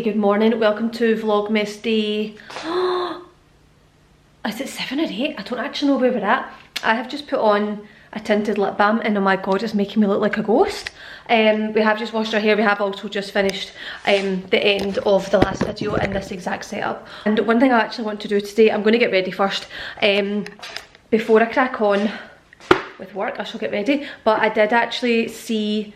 Good morning, welcome to Vlogmas day... is it 7 or 8? I don't actually know where we're at. I have just put on a tinted lip balm and oh my god, it's making me look like a ghost. We have just washed our hair. We have also just finished the end of the last video in this exact setup. And one thing I actually want to do today, I'm going to get ready first. Before I crack on with work, I shall get ready. But I did actually see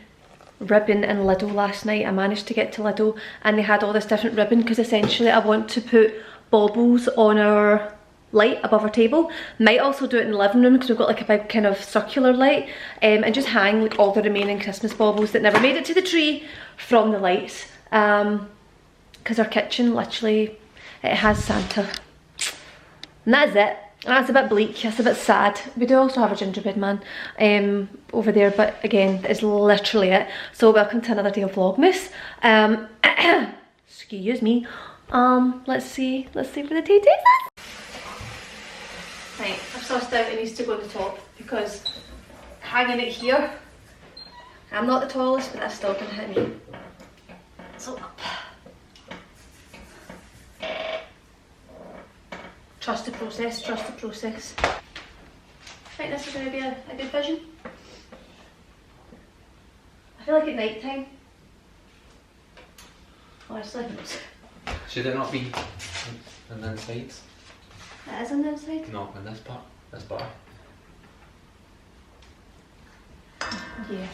ribbon in Lidl last night. I managed to get to Lidl and they had all this different ribbon because essentially I want to put baubles on our light above our table. Might also do it in the living room because we've got like a big kind of circular light, and just hang like all the remaining Christmas baubles that never made it to the tree from the lights, because our kitchen literally, it has Santa, and that is it. That's a bit bleak, that's a bit sad. We do also have a gingerbread man over there, but again, that is literally it. So welcome to another day of Vlogmas. Excuse me. Let's see where the tea takes us. Right, I've sussed out it needs to go to the top because hanging it here, I'm not the tallest, but that's still gonna hit me. So up. Trust the process, trust the process. I think this is going to be a good vision. I feel like at night time. Honestly. Should it not be on the inside? It is on the inside? No, in this part. This bar. Yeah.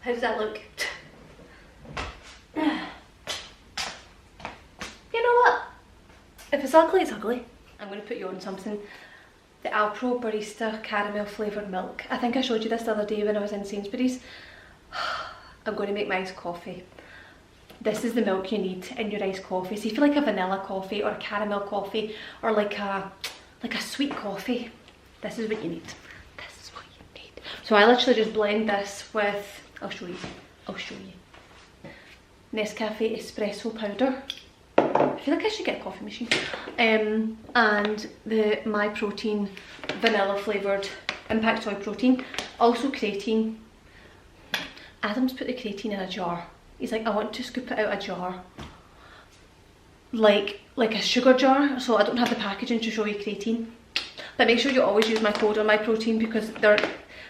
How does that look? If it's ugly, it's ugly. I'm going to put you on something. The Alpro Barista Caramel Flavoured Milk. I think I showed you this the other day when I was in Sainsbury's. I'm going to make my iced coffee. This is the milk you need in your iced coffee. So if you like a vanilla coffee or a caramel coffee or like a sweet coffee, this is what you need. This is what you need. So I literally just blend this with, I'll show you. Nescafe espresso powder. I feel like I should get a coffee machine. And the My Protein vanilla flavoured impact soy protein. Also creatine. Adam's put the creatine in a jar. He's like, I want to scoop it out a jar. Like a sugar jar, so I don't have the packaging to show you creatine. But make sure you always use my code on My Protein because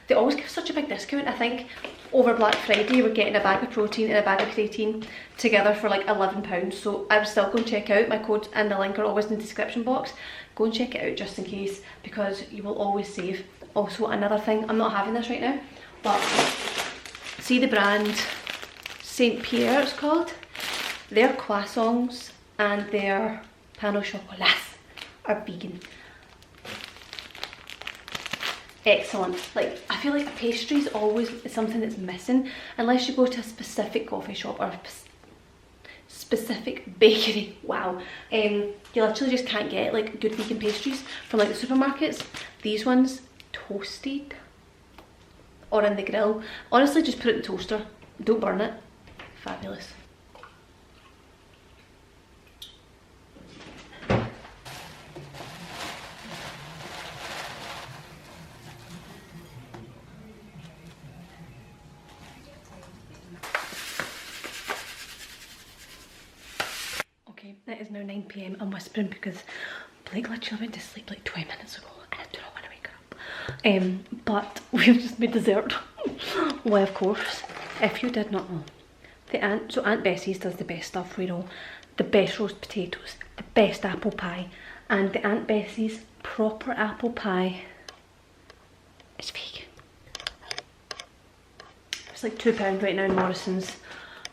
they always give such a big discount. I think over Black Friday we're getting a bag of protein and a bag of creatine together for like £11. So I would still go and check out. My code and the link are always in the description box. Go and check it out just in case because you will always save. Also another thing, I'm not having this right now, but see the brand St. Pierre it's called? Their croissants and their pain au chocolat are vegan. Excellent. Like, I feel like pastry is always something that's missing unless you go to a specific coffee shop or a specific bakery. Wow. You literally just can't get like good vegan pastries from like the supermarkets. These ones, toasted or in the grill. Honestly, just put it in the toaster. Don't burn it. Fabulous. It is now 9 PM. I'm whispering because Blake literally went to sleep like 20 minutes ago and I do not want to wake her up. But we've just made dessert. Well, of course, if you did not know, Aunt Bessie's does the best stuff, you know, the best roast potatoes, the best apple pie, and the Aunt Bessie's proper apple pie is vegan. It's like £2 right now in Morrison's.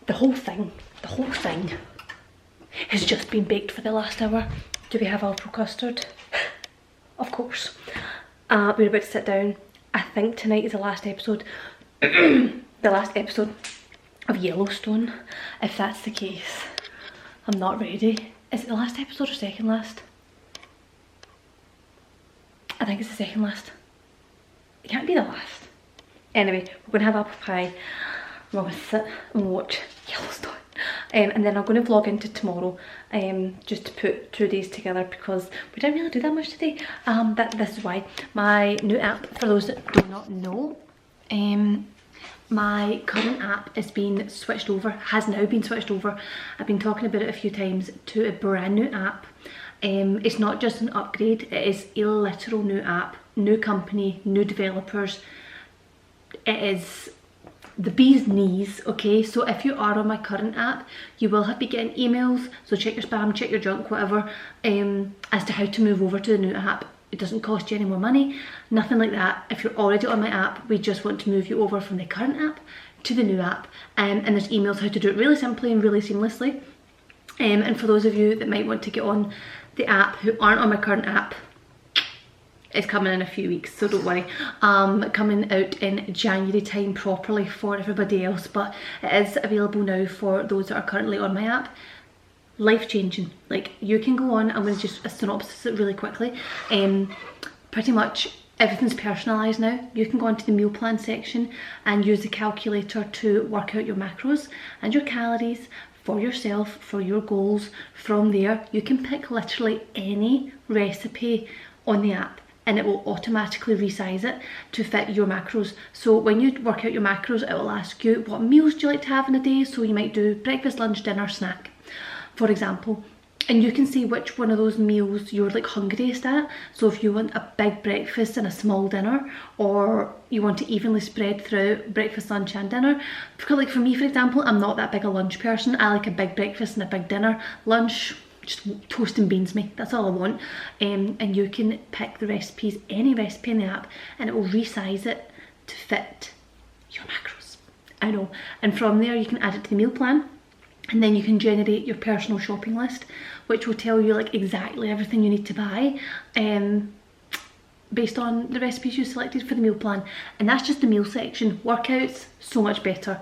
The whole thing has just been baked for the last hour. Do we have Alpro custard? Of course. We're about to sit down. I think tonight is the last episode. The last episode of Yellowstone. If that's the case, I'm not ready. Is it the last episode or second last? I think it's the second last. It can't be the last. Anyway, we're gonna have apple pie. We're gonna sit and watch Yellowstone. And then I'm going to vlog into tomorrow, just to put 2 days together because we didn't really do that much today. This is why. My new app, for those that do not know, my current app is being switched over, has now been switched over. I've been talking about it a few times, to a brand new app. It's not just an upgrade, it is a literal new app, new company, new developers. It is the bee's knees, okay? So if you are on my current app, you will be getting emails, so check your spam, check your junk, whatever, as to how to move over to the new app. It doesn't cost you any more money, nothing like that. If you're already on my app, we just want to move you over from the current app to the new app, and there's emails how to do it really simply and really seamlessly. And for those of you that might want to get on the app who aren't on my current app, it's coming in a few weeks, so don't worry. Coming out in January time properly for everybody else, but it is available now for those that are currently on my app. Life changing. Like, you can go on, I'm going to just synopsis it really quickly. Pretty much everything's personalised now. You can go onto the meal plan section and use the calculator to work out your macros and your calories for yourself, for your goals. From there, you can pick literally any recipe on the app, and it will automatically resize it to fit your macros. So when you work out your macros, it will ask you what meals do you like to have in a day. So you might do breakfast, lunch, dinner, snack, for example, and you can see which one of those meals you're like hungriest at. So if you want a big breakfast and a small dinner, or you want to evenly spread throughout breakfast, lunch and dinner. Like for me, for example, I'm not that big a lunch person. I like a big breakfast and a big dinner. Lunch, just toast and beans me, that's all I want. And you can pick the recipes, any recipe in the app, and it will resize it to fit your macros. I know. And from there you can add it to the meal plan, and then you can generate your personal shopping list, which will tell you like exactly everything you need to buy based on the recipes you selected for the meal plan. And that's just the meal section. Workouts, so much better.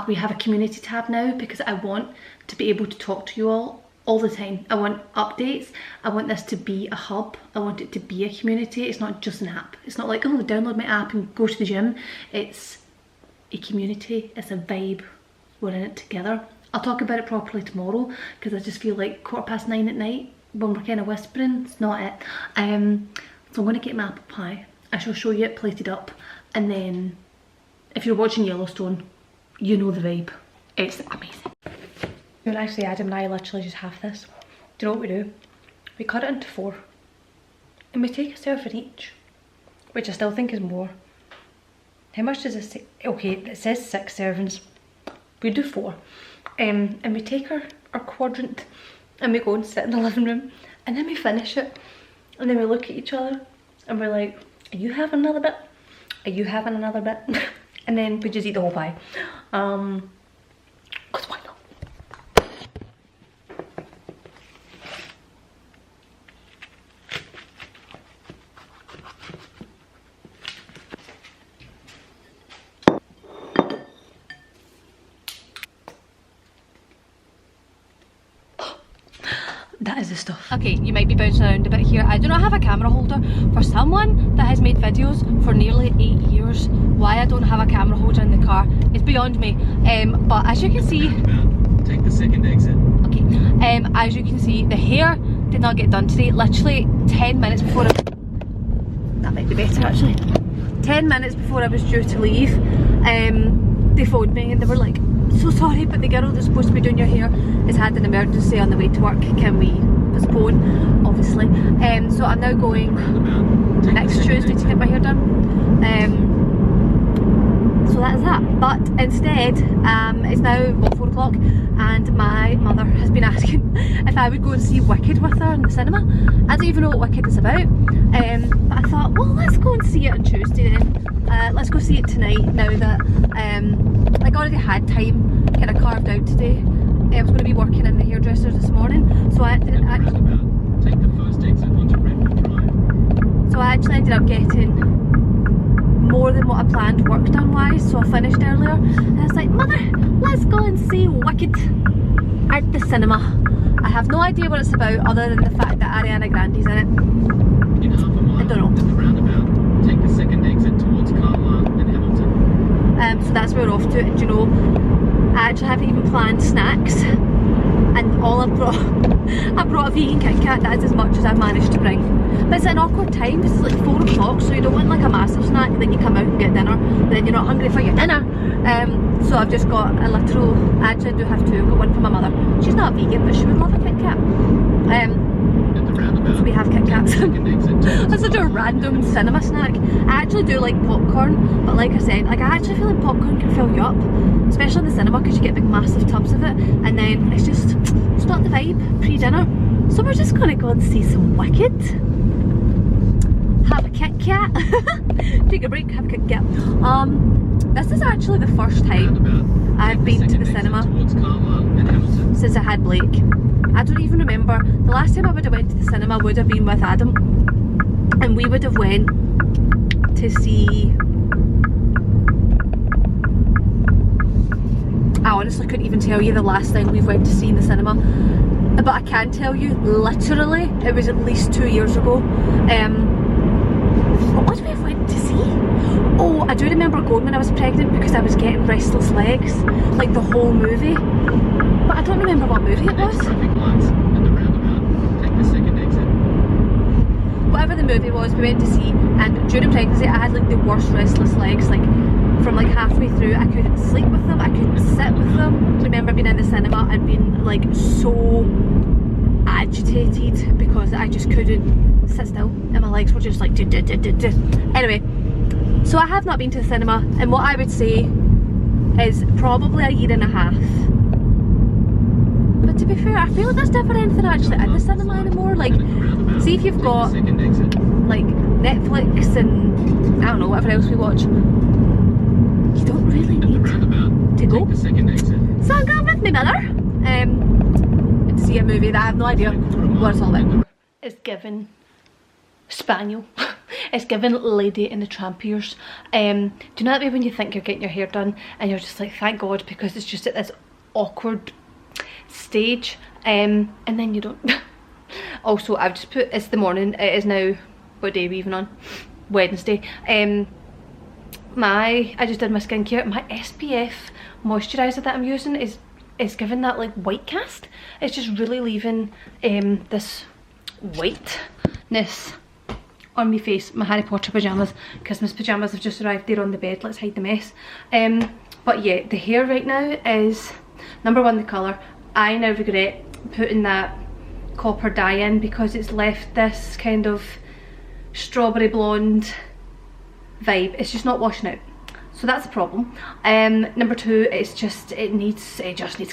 We have a community tab now because I want to be able to talk to you all the time. I want updates. I want this to be a hub. I want it to be a community. It's not just an app. It's not like, oh, download my app and go to the gym. It's a community. It's a vibe. We're in it together. I'll talk about it properly tomorrow because I just feel like 9:15 at night when we're kind of whispering, it's not it. So I'm going to get my apple pie. I shall show you it plated up, and then if you're watching Yellowstone, you know the vibe. It's amazing. Well, actually, Adam and I literally just have this. Do you know what we do? We cut it into 4 and we take a serving each, which I still think is more. How much does this say? Okay, it says 6 servings. We do 4. And we take our quadrant and we go and sit in the living room, and then we finish it, and then we look at each other and we're like, are you having another bit? Are you having another bit? And then we just eat the whole pie. 'Cause why not? That is the stuff. Okay, you might be bouncing around a bit here. I do not have a camera holder. For someone that has made videos for nearly 8 years, why I don't have a camera holder in the car is beyond me. But as you can see, take the second exit. Okay, as you can see, the hair did not get done today. Literally 10 minutes before that might be better actually. 10 minutes before I was due to leave, they phoned me and they were like, so sorry, but the girl that's supposed to be doing your hair has had an emergency on the way to work. Can we postpone? Obviously. So I'm now going next Tuesday to get my hair done. So that is that. But instead, it's now what, 4 o'clock, and my mother has been asking if I would go and see Wicked with her in the cinema. I don't even know what Wicked is about. But I thought, well, let's go and see it on Tuesday then. Let's go see it tonight now that I already had time kind of carved out today. I was going to be working in the hairdressers this morning, so I didn't actually. Take the first exit onto Redwood Drive. So I actually ended up getting more than what I planned work done wise, so I finished earlier. And I was like, Mother, let's go and see Wicked at the cinema. I have no idea what it's about other than the fact that Ariana Grande's in it. In half a mile, I don't know. at the roundabout, take the second exit towards Carlisle and Hamilton. So that's where we're off to, and you know, I actually haven't even planned snacks, and all I brought a vegan Kit Kat. That is as much as I've managed to bring. But it's an awkward time because it's like 4 o'clock, so you don't want like a massive snack, then you come out and get dinner, but then you're not hungry for your dinner. So I've just got a literal, actually I do have two. I've got one for my mother. She's not vegan, but she would love a Kit Kat. So we have Kit Kats. That's such a random cinema snack. I actually do like popcorn, but like I said, like I actually feel like popcorn can fill you up, especially in the cinema, because you get big massive tubs of it, and then it's not the vibe pre-dinner. So we're just gonna go and see some Wicked, have a Kit Kat, take a break, have a Kit Kat. This is actually the first time I've been to the cinema since I had Blake. I don't even remember. The last time I would have went to the cinema would have been with Adam, and we would have went to see, I honestly couldn't even tell you the last thing we've went to see in the cinema, but I can tell you literally it was at least 2 years ago. What would we have went to see? Oh, I do remember going when I was pregnant because I was getting restless legs, like the whole movie, but I don't remember what movie it was. Whatever the movie was, we went to see, and during pregnancy I had like the worst restless legs, like from like halfway through I couldn't sleep with them, I couldn't sit with them. I remember being in the cinema and being like so agitated because I just couldn't sit still and my legs were just like Anyway, so I have not been to the cinema in what I would say is probably a year and a half. But to be fair, I feel like there's never anything actually in the cinema anymore. Like, see if you've got like Netflix and I don't know, whatever else we watch, you don't really need to go. So I'm going with my mother to see a movie that I have no idea what it's all about. It's given Spaniel. It's given Lady in the Trampiers. Do you know that way when you think you're getting your hair done and you're just like, thank God, because it's just at this awkward stage, and then you don't. Also, I've just put, it's the morning, it is now, what day are we even on? Wednesday. I just did my skincare. My SPF moisturiser that I'm using is giving that like white cast. It's just really leaving this whiteness on my face. My Harry Potter pyjamas, Christmas pyjamas have just arrived. They're on the bed, let's hide the mess. But yeah, the hair right now is, number one, the colour. I now regret putting that copper dye in because it's left this kind of strawberry blonde vibe. It's just not washing out, so that's a problem. Number two, it just needs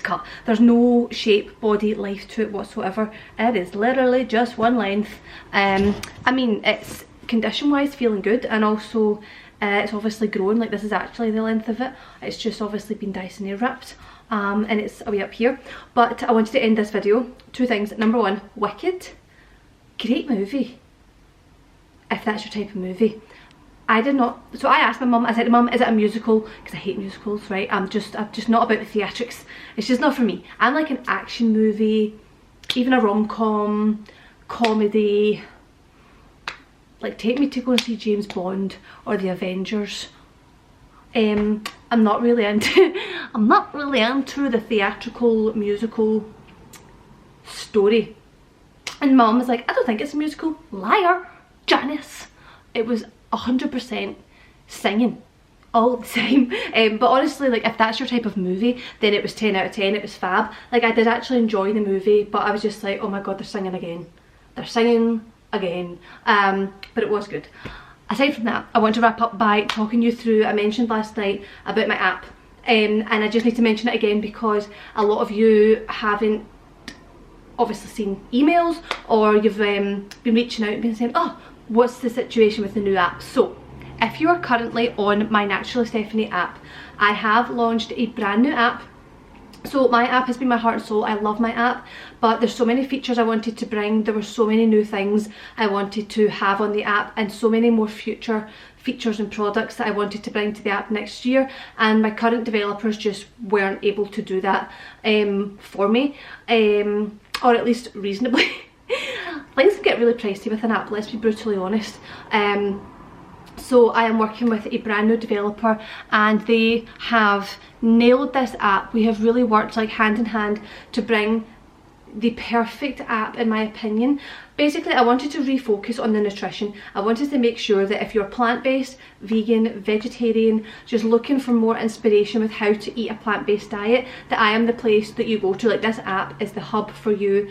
cut. There's no shape, body, life to it whatsoever. It is literally just one length. I mean, it's condition wise feeling good, and also it's obviously grown. Like, this is actually the length of it. It's just obviously been Dyson air wrapped. And it's way up here. But I wanted to end this video, two things. Number one, Wicked, great movie if that's your type of movie. I did not, so I asked my mum, I said to mum, is it a musical? Because I hate musicals, right? I'm just not about the theatrics. It's just not for me. I'm like an action movie, even a rom-com, comedy. Like, take me to go and see James Bond or the Avengers. I'm not really into the theatrical musical story. And mum was like, I don't think it's a musical. Liar, Janice. It was 100% singing all the time. But honestly, like, if that's your type of movie, then it was 10 out of 10. It was fab. Like, I did actually enjoy the movie, but I was just like, oh my god, they're singing again. They're singing again. But it was good. Aside from that, I want to wrap up by talking you through, I mentioned last night about my app, and I just need to mention it again because a lot of you haven't obviously seen emails, or you've been reaching out and been saying, oh, what's the situation with the new app? So if you are currently on my Naturally Stephanie app, I have launched a brand new app. So my app has been my heart and soul. I love my app, but there's so many features I wanted to bring. There were so many new things I wanted to have on the app, and so many more future features and products that I wanted to bring to the app next year, and my current developers just weren't able to do that for me, or at least reasonably. Things can get really pricey with an app, let's be brutally honest. So I am working with a brand new developer, and they have nailed this app. We have really worked like hand in hand to bring the perfect app, in my opinion, Basically, I wanted to refocus on the nutrition. I wanted to make sure that if you're plant-based, vegan, vegetarian, just looking for more inspiration with how to eat a plant-based diet, that I am the place that you go to. Like, this app is the hub for you.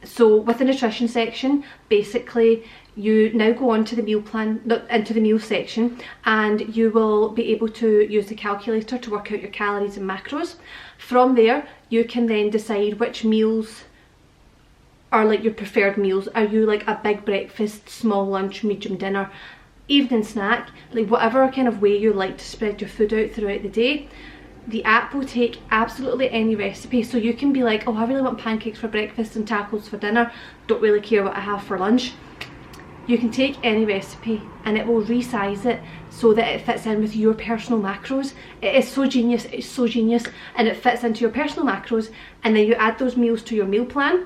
So with the nutrition section, basically you now go on to the meal plan, into the meal section, and you will be able to use the calculator to work out your calories and macros. From there, you can then decide which meals are like your preferred meals. Are you like a big breakfast, small lunch, medium dinner, evening snack, like whatever kind of way you like to spread your food out throughout the day. The app will take absolutely any recipe, so you can be like, oh, I really want pancakes for breakfast and tacos for dinner, don't really care what I have for lunch. You can take any recipe and it will resize it so that it fits in with your personal macros. It is so genius, it's so genius, and it fits into your personal macros, and then you add those meals to your meal plan.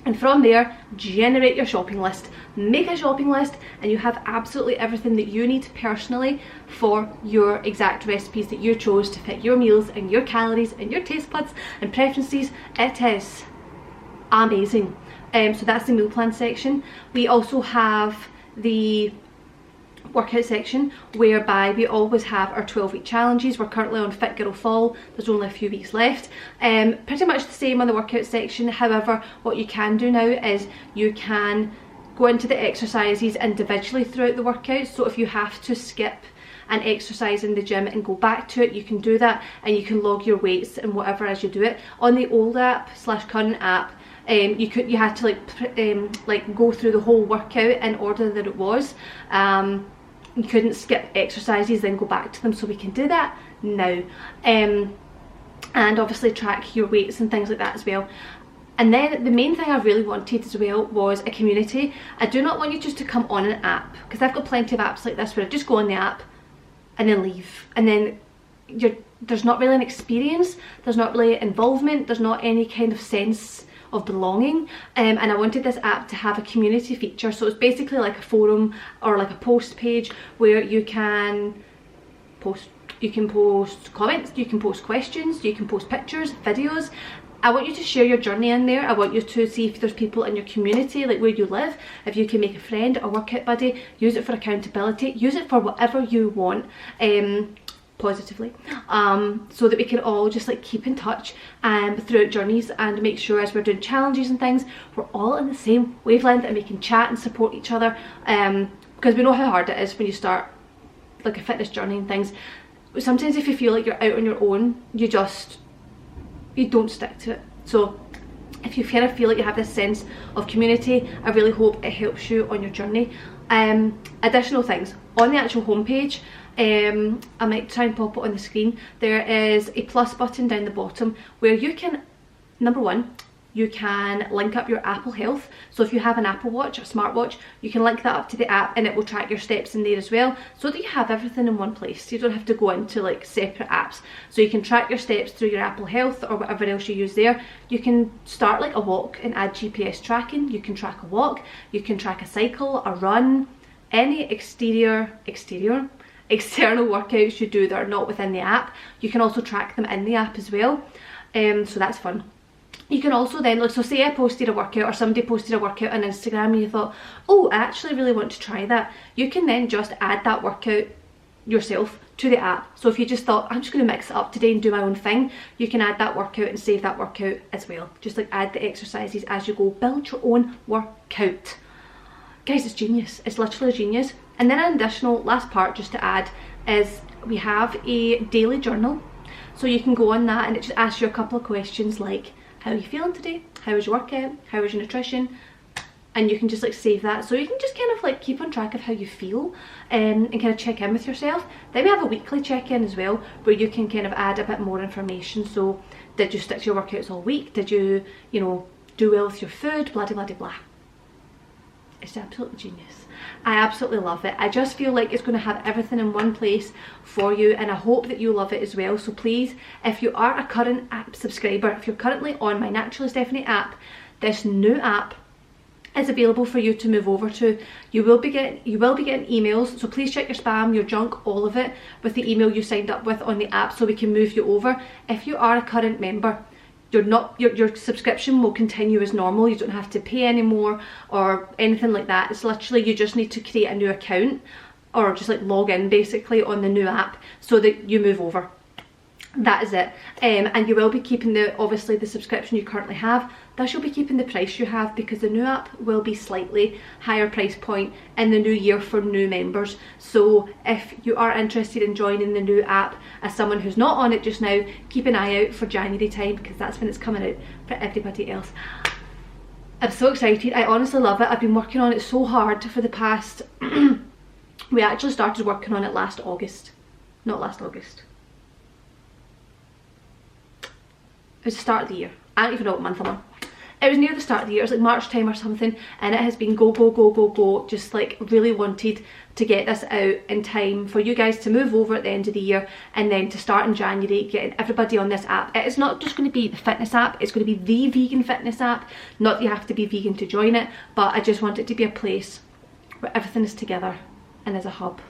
And from there, generate your shopping list. Make a shopping list and you have absolutely everything that you need personally for your exact recipes that you chose to fit your meals and your calories and your taste buds and preferences. It is amazing. So that's the meal plan section. We also have the workout section, whereby we always have our 12-week challenges. We're currently on Fit Girl Fall, there's only a few weeks left. Pretty much the same on the workout section. However, what you can do now is you can go into the exercises individually throughout the workout. So if you have to skip an exercise in the gym and go back to it, you can do that, and you can log your weights and whatever as you do it. On the old app / current app, you had to like go through the whole workout in order that it was. You couldn't skip exercises then go back to them, so we can do that now. And obviously track your weights and things like that as well. And then the main thing I really wanted as well was a community. I do not want you just to come on an app, because I've got plenty of apps like this where I just go on the app and then leave, and then there's not really an experience, there's not really involvement, there's not any kind of sense of belonging. And I wanted this app to have a community feature. So it's basically like a forum or like a post page where you can post comments, you can post questions, you can post pictures, videos. I want you to share your journey in there. I want you to see if there's people in your community, like where you live, if you can make a friend, a workout buddy. Use it for accountability, use it for whatever you want, positively, so that we can all just like keep in touch throughout journeys, and make sure as we're doing challenges and things, we're all in the same wavelength and we can chat and support each other, because we know how hard it is when you start like a fitness journey and things. Sometimes if you feel like you're out on your own, you don't stick to it. So if you kind of feel like you have this sense of community, I really hope it helps you on your journey. Additional things on the actual homepage, I might try and pop it on the screen. There is a plus button down the bottom where you can, number one, you can link up your Apple Health. So if you have an Apple Watch or smartwatch, you can link that up to the app and it will track your steps in there as well, so that you have everything in one place. You don't have to go into like separate apps. So you can track your steps through your Apple Health or whatever else you use there. You can start like a walk and add GPS tracking. You can track a walk, you can track a cycle, a run, any external workouts you do that are not within the app. You can also track them in the app as well, so that's fun. You can also then, like, so say I posted a workout or somebody posted a workout on Instagram and you thought, oh, I actually really want to try that. You can then just add that workout yourself to the app. So if you just thought, I'm just going to mix it up today and do my own thing, you can add that workout and save that workout as well. Just like add the exercises as you go, build your own workout. Guys, it's genius, it's literally genius. And then an additional last part just to add is we have a daily journal. So you can go on that and it just asks you a couple of questions like, how are you feeling today? How was your workout? How was your nutrition? And you can just like save that, so you can just kind of like keep on track of how you feel, and kind of check in with yourself. Then we have a weekly check-in as well, where you can kind of add a bit more information. So did you stick to your workouts all week? Did you, do well with your food? Blah, blah, blah, blah. It's absolutely genius. I absolutely love it. I just feel like it's going to have everything in one place for you, and I hope that you love it as well. So please, if you are a current app subscriber, if you're currently on my Naturally Stephanie app, this new app is available for you to move over to. You will be getting emails, so please check your spam, your junk, all of it with the email you signed up with on the app, so we can move you over. If you are a current member, your subscription will continue as normal. You don't have to pay anymore or anything like that. It's literally, you just need to create a new account or just like log in basically on the new app so that you move over. That is it. And you will be keeping obviously the subscription you currently have, thus you'll be keeping the price you have, because the new app will be slightly higher price point in the new year for new members. So if you are interested in joining the new app as someone who's not on it just now, keep an eye out for January time, because that's when it's coming out for everybody else. I'm so excited. I honestly love it. I've been working on it so hard for the past we actually started working on it last August. Not last August. It was the start of the year. I don't even know what month I'm on. It was near the start of the year. It was like March time or something, and it has been go, go, go, go, go. Just like really wanted to get this out in time for you guys to move over at the end of the year, and then to start in January getting everybody on this app. It is not just going to be the fitness app, it's going to be the vegan fitness app. Not that you have to be vegan to join it, but I just want it to be a place where everything is together and as a hub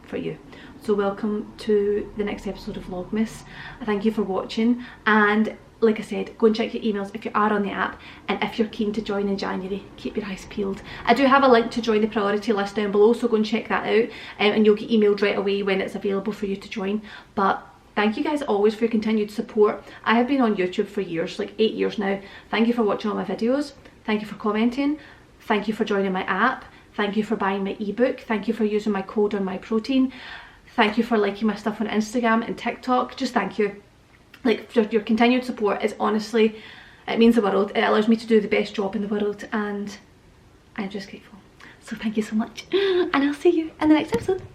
for you. So welcome to the next episode of Vlogmas. Thank you for watching, and like I said, go and check your emails if you are on the app, and if you're keen to join in January, keep your eyes peeled. I do have a link to join the priority list down below, so go and check that out, and you'll get emailed right away when it's available for you to join. But thank you guys always for your continued support. I have been on YouTube for years, like 8 years now. Thank you for watching all my videos. Thank you for commenting. Thank you for joining my app. Thank you for buying my ebook. Thank you for using my code on my protein. Thank you for liking my stuff on Instagram and TikTok. Just thank you. Like, your continued support is honestly, it means the world. It allows me to do the best job in the world, and I'm just grateful. So thank you so much, and I'll see you in the next episode.